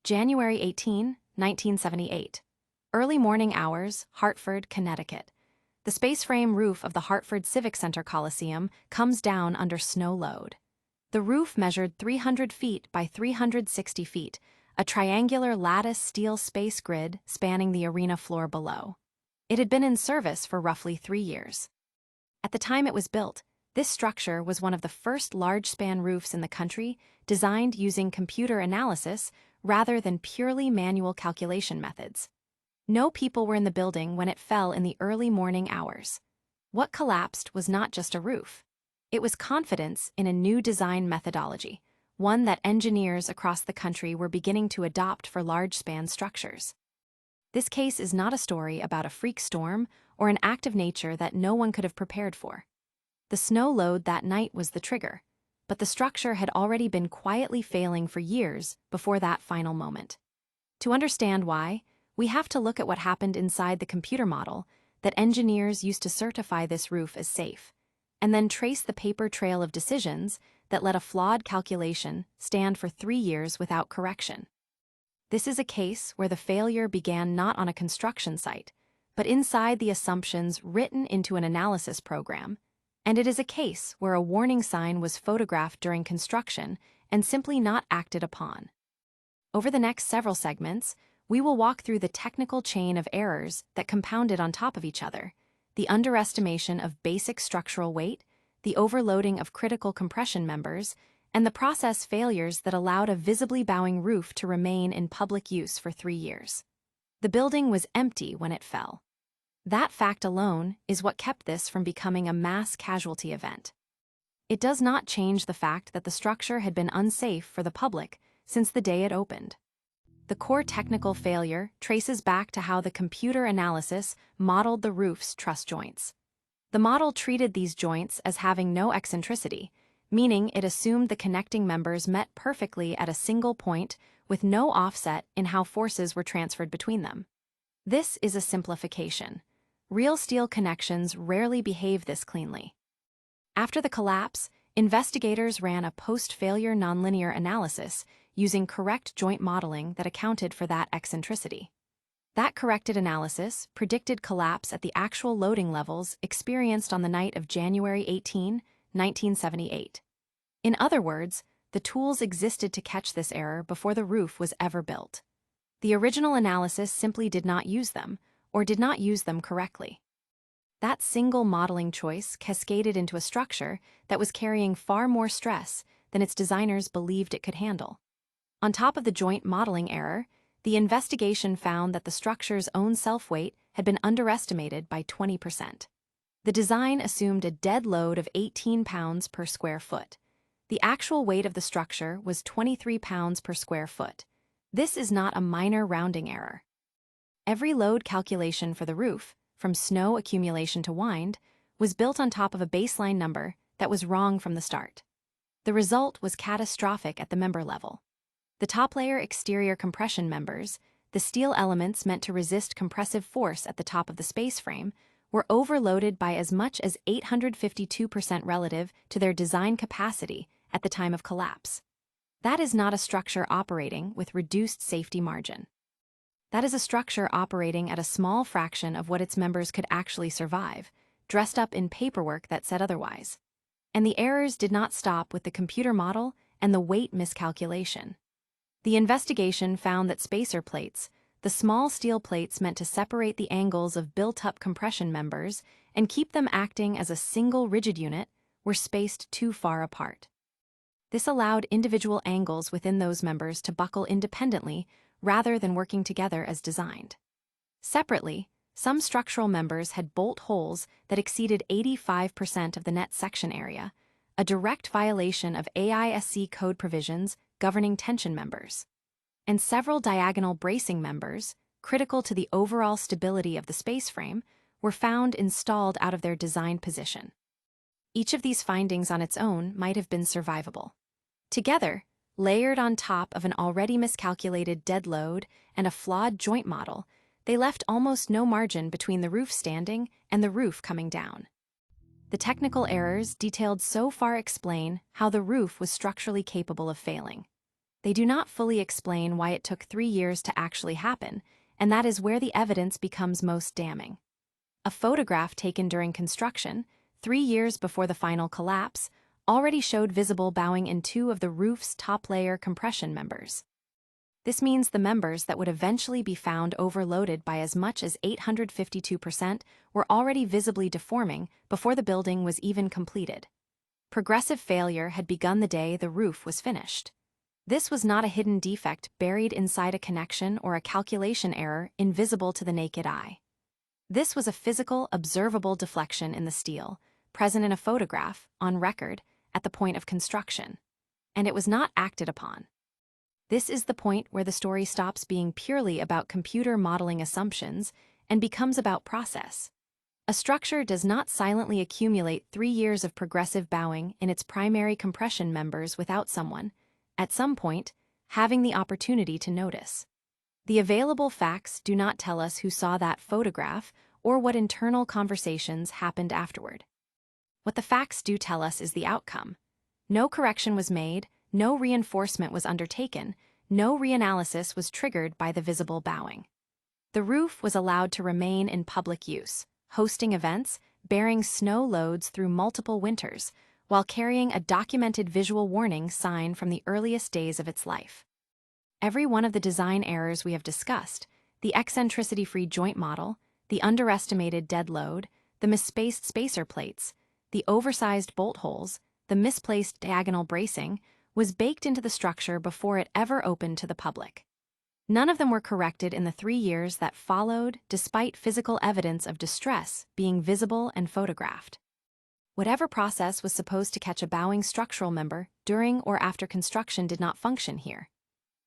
January 18, 1978. Early morning hours, Hartford, Connecticut. The space frame roof of the Hartford Civic Center Coliseum comes down under snow load. The roof measured 300 feet by 360 feet, a triangular lattice steel space grid spanning the arena floor below. It had been in service for roughly 3 years. At the time it was built, this structure was one of the first large-span roofs in the country designed using computer analysis rather than purely manual calculation methods. No people were in the building when it fell in the early morning hours. What collapsed was not just a roof. It was confidence in a new design methodology, one that engineers across the country were beginning to adopt for large-span structures. This case is not a story about a freak storm or an act of nature that no one could have prepared for. The snow load that night was the trigger, but the structure had already been quietly failing for years before that final moment. To understand why, we have to look at what happened inside the computer model that engineers used to certify this roof as safe, and then trace the paper trail of decisions that let a flawed calculation stand for 3 years without correction. This is a case where the failure began not on a construction site, but inside the assumptions written into an analysis program, and it is a case where a warning sign was photographed during construction and simply not acted upon. Over the next several segments, we will walk through the technical chain of errors that compounded on top of each other, the underestimation of basic structural weight, the overloading of critical compression members, and the process failures that allowed a visibly bowing roof to remain in public use for 3 years. The building was empty when it fell. That fact alone is what kept this from becoming a mass casualty event. It does not change the fact that the structure had been unsafe for the public since the day it opened. The core technical failure traces back to how the computer analysis modeled the roof's truss joints. The model treated these joints as having no eccentricity, meaning it assumed the connecting members met perfectly at a single point with no offset in how forces were transferred between them. This is a simplification. Real steel connections rarely behave this cleanly. After the collapse, investigators ran a post-failure nonlinear analysis using correct joint modeling that accounted for that eccentricity. That corrected analysis predicted collapse at the actual loading levels experienced on the night of January 18, 1978. In other words, the tools existed to catch this error before the roof was ever built. The original analysis simply did not use them, or did not use them correctly. That single modeling choice cascaded into a structure that was carrying far more stress than its designers believed it could handle. On top of the joint modeling error, the investigation found that the structure's own self-weight had been underestimated by 20%. The design assumed a dead load of 18 pounds per square foot. The actual weight of the structure was 23 pounds per square foot. This is not a minor rounding error. Every load calculation for the roof, from snow accumulation to wind, was built on top of a baseline number that was wrong from the start. The result was catastrophic at the member level. The top-layer exterior compression members, the steel elements meant to resist compressive force at the top of the space frame, were overloaded by as much as 852% relative to their design capacity at the time of collapse. That is not a structure operating with reduced safety margin. That is a structure operating at a small fraction of what its members could actually survive, dressed up in paperwork that said otherwise. And the errors did not stop with the computer model and the weight miscalculation. The investigation found that spacer plates, the small steel plates meant to separate the angles of built-up compression members and keep them acting as a single rigid unit, were spaced too far apart. This allowed individual angles within those members to buckle independently rather than working together as designed. Separately, some structural members had bolt holes that exceeded 85% of the net section area, a direct violation of AISC code provisions governing tension members. And several diagonal bracing members, critical to the overall stability of the space frame, were found installed out of their designed position. Each of these findings on its own might have been survivable. Together, layered on top of an already miscalculated dead load and a flawed joint model, they left almost no margin between the roof standing and the roof coming down. The technical errors detailed so far explain how the roof was structurally capable of failing. they do not fully explain why it took 3 years to actually happen, and that is where the evidence becomes most damning. A photograph taken during construction, 3 years before the final collapse, already showed visible bowing in 2 of the roof's top-layer compression members. This means the members that would eventually be found overloaded by as much as 852% were already visibly deforming before the building was even completed. Progressive failure had begun the day the roof was finished. This was not a hidden defect buried inside a connection or a calculation error invisible to the naked eye. This was a physical, observable deflection in the steel, present in a photograph, on record, at the point of construction. And it was not acted upon. This is the point where the story stops being purely about computer modeling assumptions and becomes about process. A structure does not silently accumulate 3 years of progressive bowing in its primary compression members without someone, at some point, having the opportunity to notice. The available facts do not tell us who saw that photograph or what internal conversations happened afterward. What the facts do tell us is the outcome. No correction was made, no reinforcement was undertaken, no reanalysis was triggered by the visible bowing. The roof was allowed to remain in public use, hosting events, bearing snow loads through multiple winters, while carrying a documented visual warning sign from the earliest days of its life. Every one of the design errors we have discussed, the eccentricity-free joint model, the underestimated dead load, the misspaced spacer plates, the oversized bolt holes, the misplaced diagonal bracing, was baked into the structure before it ever opened to the public. None of them were corrected in the 3 years that followed, despite physical evidence of distress being visible and photographed. Whatever process was supposed to catch a bowing structural member during or after construction did not function here.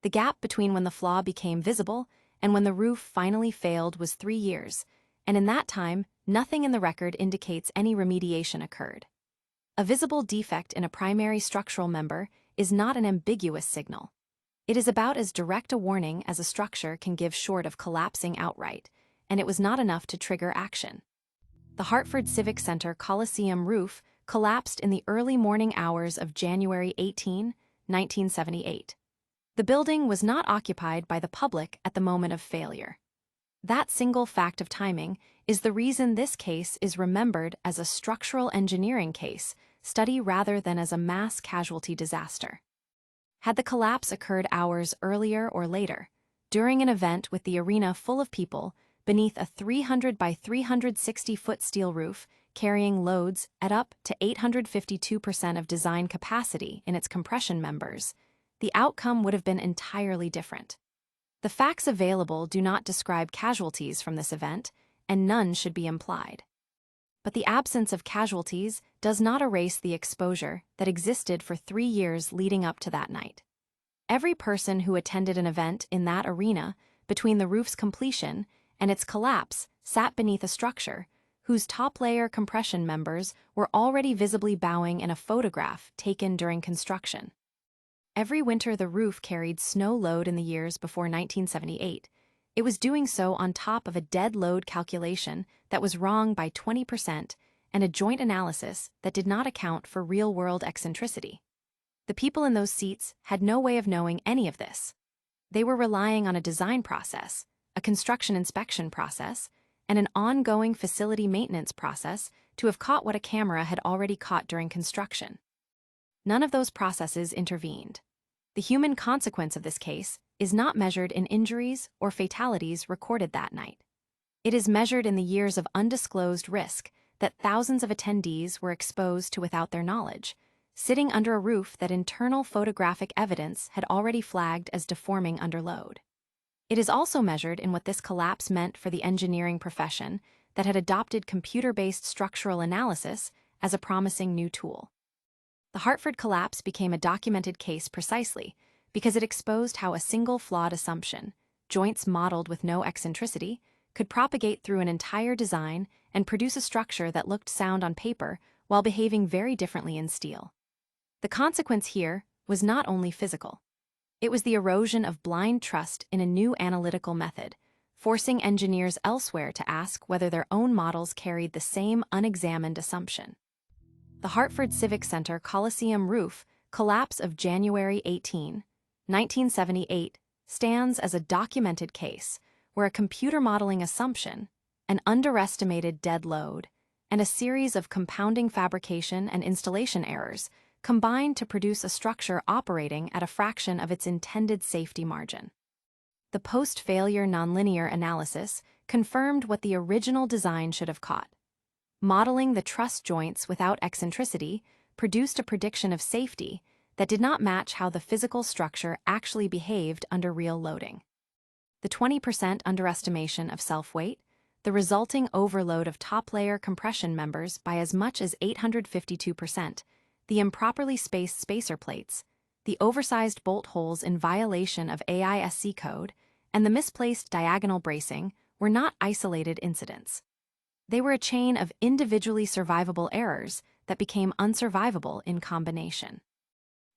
The gap between when the flaw became visible and when the roof finally failed was 3 years, and in that time, nothing in the record indicates any remediation occurred. A visible defect in a primary structural member is not an ambiguous signal. It is about as direct a warning as a structure can give short of collapsing outright, and it was not enough to trigger action. The Hartford Civic Center Coliseum roof collapsed in the early morning hours of January 18, 1978. The building was not occupied by the public at the moment of failure. That single fact of timing is the reason this case is remembered as a structural engineering case study rather than as a mass casualty disaster. Had the collapse occurred hours earlier or later, during an event with the arena full of people, beneath a 300 by 360-foot steel roof carrying loads at up to 852% of design capacity in its compression members, the outcome would have been entirely different. The facts available do not describe casualties from this event, and none should be implied. But the absence of casualties does not erase the exposure that existed for 3 years leading up to that night. Every person who attended an event in that arena between the roof's completion and its collapse sat beneath a structure whose top-layer compression members were already visibly bowing in a photograph taken during construction. Every winter the roof carried snow load in the years before 1978. It was doing so on top of a dead load calculation that was wrong by 20% and a joint analysis that did not account for real-world eccentricity. The people in those seats had no way of knowing any of this. They were relying on a design process, a construction inspection process, and an ongoing facility maintenance process to have caught what a camera had already caught during construction. None of those processes intervened. The human consequence of this case is not measured in injuries or fatalities recorded that night. It is measured in the years of undisclosed risk that thousands of attendees were exposed to without their knowledge, sitting under a roof that internal photographic evidence had already flagged as deforming under load. It is also measured in what this collapse meant for the engineering profession that had adopted computer-based structural analysis as a promising new tool. The Hartford collapse became a documented case precisely because it exposed how a single flawed assumption, joints modeled with no eccentricity, could propagate through an entire design and produce a structure that looked sound on paper while behaving very differently in steel. The consequence here was not only physical. It was the erosion of blind trust in a new analytical method, forcing engineers elsewhere to ask whether their own models carried the same unexamined assumption. The Hartford Civic Center Coliseum roof collapse of January 18, 1978, stands as a documented case where a computer modeling assumption, an underestimated dead load, and a series of compounding fabrication and installation errors combined to produce a structure operating at a fraction of its intended safety margin. The post-failure nonlinear analysis confirmed what the original design should have caught. Modeling the truss joints without eccentricity produced a prediction of safety that did not match how the physical structure actually behaved under real loading. The 20% underestimation of self-weight, the resulting overload of top-layer compression members by as much as 852%, the improperly spaced spacer plates, the oversized bolt holes in violation of AISC code, and the misplaced diagonal bracing were not isolated incidents. They were a chain of individually survivable errors that became unsurvivable in combination.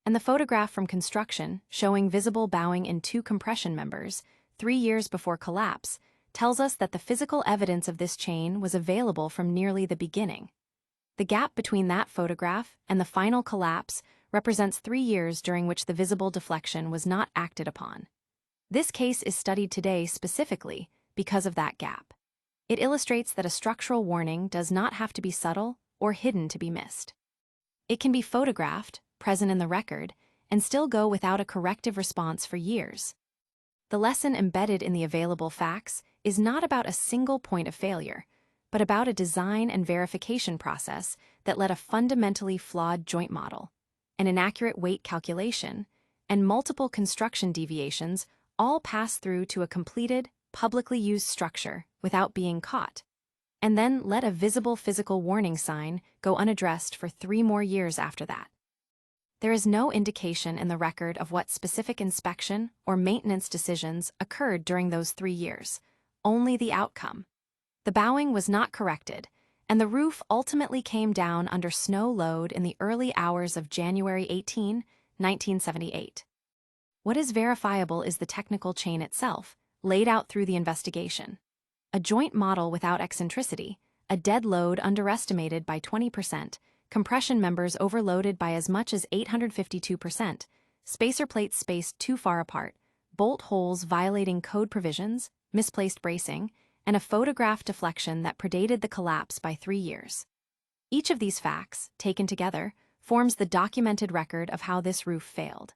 And the photograph from construction showing visible bowing in two compression members 3 years before collapse tells us that the physical evidence of this chain was available from nearly the beginning. The gap between that photograph and the final collapse represents 3 years during which the visible deflection was not acted upon. This case is studied today specifically because of that gap. It illustrates that a structural warning does not have to be subtle or hidden to be missed. It can be photographed, present in the record, and still go without a corrective response for years. The lesson embedded in the available facts is not about a single point of failure, but about a design and verification process that led a fundamentally flawed joint model, an inaccurate weight calculation, and multiple construction deviations all pass through to a completed, publicly used structure without being caught, and then let a visible physical warning sign go unaddressed for 3 more years after that. There is no indication in the record of what specific inspection or maintenance decisions occurred during those 3 years, only the outcome. The bowing was not corrected, and the roof ultimately came down under snow load in the early hours of January 18, 1978. What is verifiable is the technical chain itself, laid out through the investigation. A joint model without eccentricity, a dead load underestimated by 20%, compression members overloaded by as much as 852%, spacer plates spaced too far apart, bolt holes violating code provisions, misplaced bracing, and a photograph deflection that predated the collapse by 3 years. Each of these facts, taken together, forms the documented record of how this roof failed.